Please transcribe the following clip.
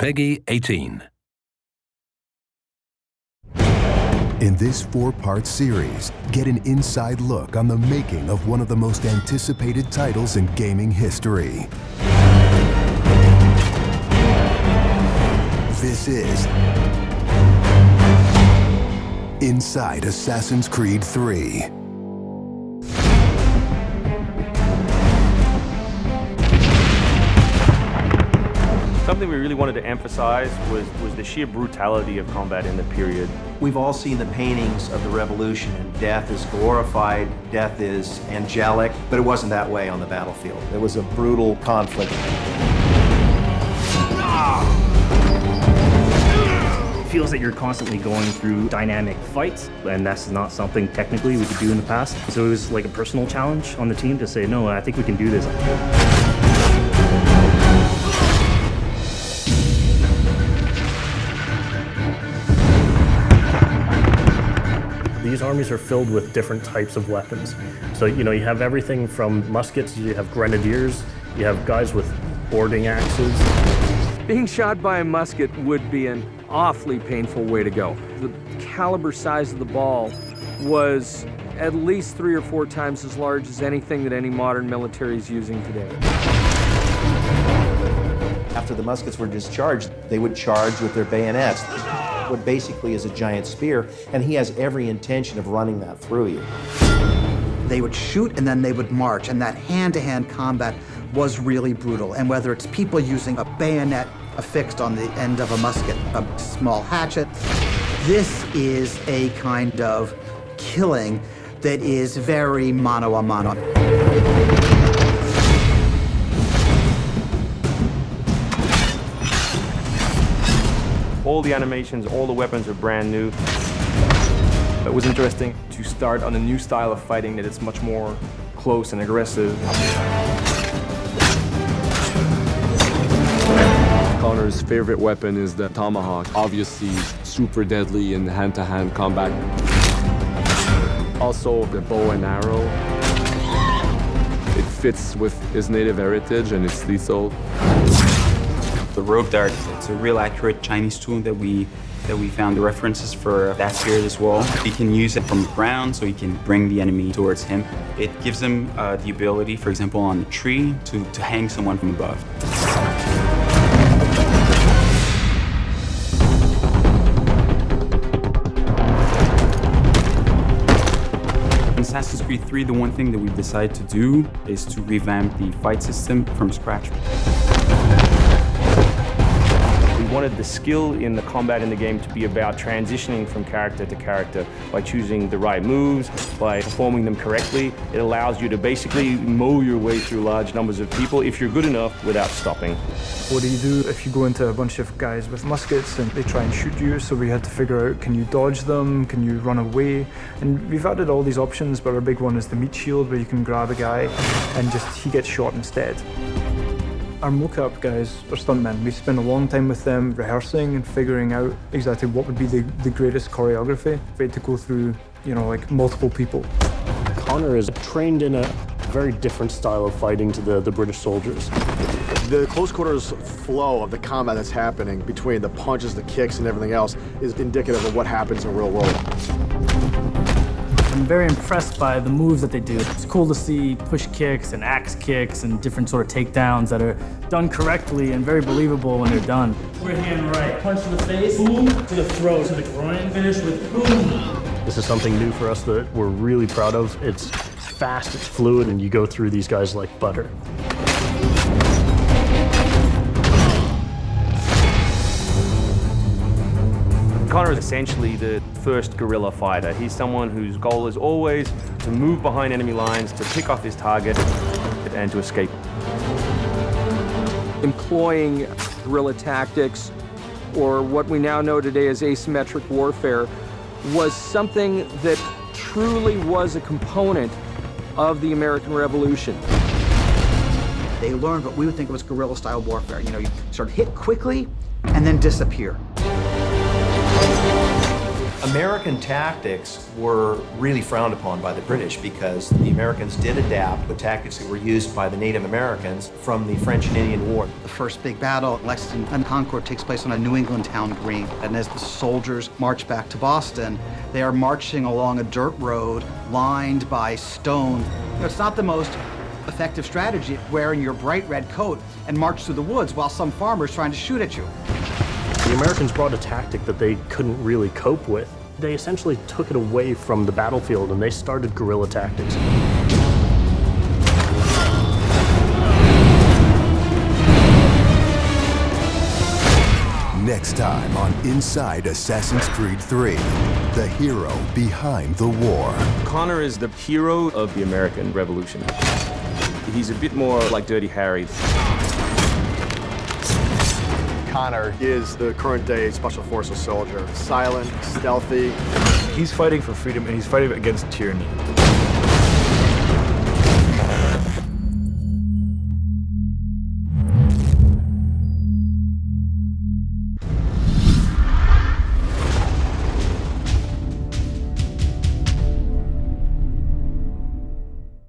Peggy 18. In this 4-part series, get an inside look on the making of one of the most anticipated titles in gaming history. This is Inside Assassin's Creed 3. Something we really wanted to emphasize was the sheer brutality of combat in the period. We've all seen the paintings of the Revolution, and death is glorified, death is angelic, but it wasn't that way on the battlefield. It was a brutal conflict. It feels that you're constantly going through dynamic fights, and that's not something technically we could do in the past. So it was like a personal challenge on the team to say, no, I think we can do this. These armies are filled with different types of weapons. So, you have everything from muskets, you have grenadiers, you have guys with boarding axes. Being shot by a musket would be an awfully painful way to go. The caliber size of the ball was at least 3 or 4 times as large as anything that any modern military is using today. After the muskets were discharged, they would charge with their bayonets. What basically is a giant spear, and he has every intention of running that through you. They would shoot and then they would march, and that hand-to-hand combat was really brutal. And whether it's people using a bayonet affixed on the end of a musket, a small hatchet, this is a kind of killing that is very mano a mano. All the animations, all the weapons are brand new. It was interesting to start on a new style of fighting that is much more close and aggressive. Connor's favorite weapon is the tomahawk, obviously super deadly in hand-to-hand combat. Also the bow and arrow. It fits with his native heritage and it's lethal. The rope dart, it's a real accurate Chinese tool that we found the references for that period as well. He can use it from the ground, so he can bring the enemy towards him. It gives him the ability, for example, on a tree, to hang someone from above. In Assassin's Creed 3, the one thing that we've decided to do is to revamp the fight system from scratch. We wanted the skill in the combat in the game to be about transitioning from character to character by choosing the right moves, by performing them correctly. It allows you to basically mow your way through large numbers of people if you're good enough without stopping. What do you do if you go into a bunch of guys with muskets and they try and shoot you? So we had to figure out, can you dodge them? Can you run away? And we've added all these options, but our big one is the meat shield, where you can grab a guy and he gets shot instead. Our mocap guys are stuntmen. We spend a long time with them rehearsing and figuring out exactly what would be the greatest choreography. We had to go through, like multiple people. Connor is trained in a very different style of fighting to the British soldiers. The close quarters flow of the combat that's happening between the punches, the kicks, and everything else is indicative of what happens in the real world. I'm very impressed by the moves that they do. It's cool to see push kicks and axe kicks and different sort of takedowns that are done correctly and very believable when they're done. Right hand right, punch to the face, boom, to the throat, to the groin, finish with boom. This is something new for us that we're really proud of. It's fast, it's fluid, and you go through these guys like butter. Connor is essentially the first guerrilla fighter. He's someone whose goal is always to move behind enemy lines, to pick off his target, and to escape. Employing guerrilla tactics, or what we now know today as asymmetric warfare, was something that truly was a component of the American Revolution. They learned what we would think was guerrilla-style warfare. You sort of hit quickly and then disappear. American tactics were really frowned upon by the British because the Americans did adapt the tactics that were used by the Native Americans from the French and Indian War. The first big battle, Lexington and Concord, takes place on a New England town green. And as the soldiers march back to Boston, they are marching along a dirt road lined by stone. It's not the most effective strategy, wearing your bright red coat and march through the woods while some farmer's trying to shoot at you. The Americans brought a tactic that they couldn't really cope with. They essentially took it away from the battlefield and they started guerrilla tactics. Next time on Inside Assassin's Creed 3, the hero behind the war. Connor is the hero of the American Revolution. He's a bit more like Dirty Harry. Connor is the current day Special Forces soldier. Silent, stealthy. He's fighting for freedom and he's fighting against tyranny.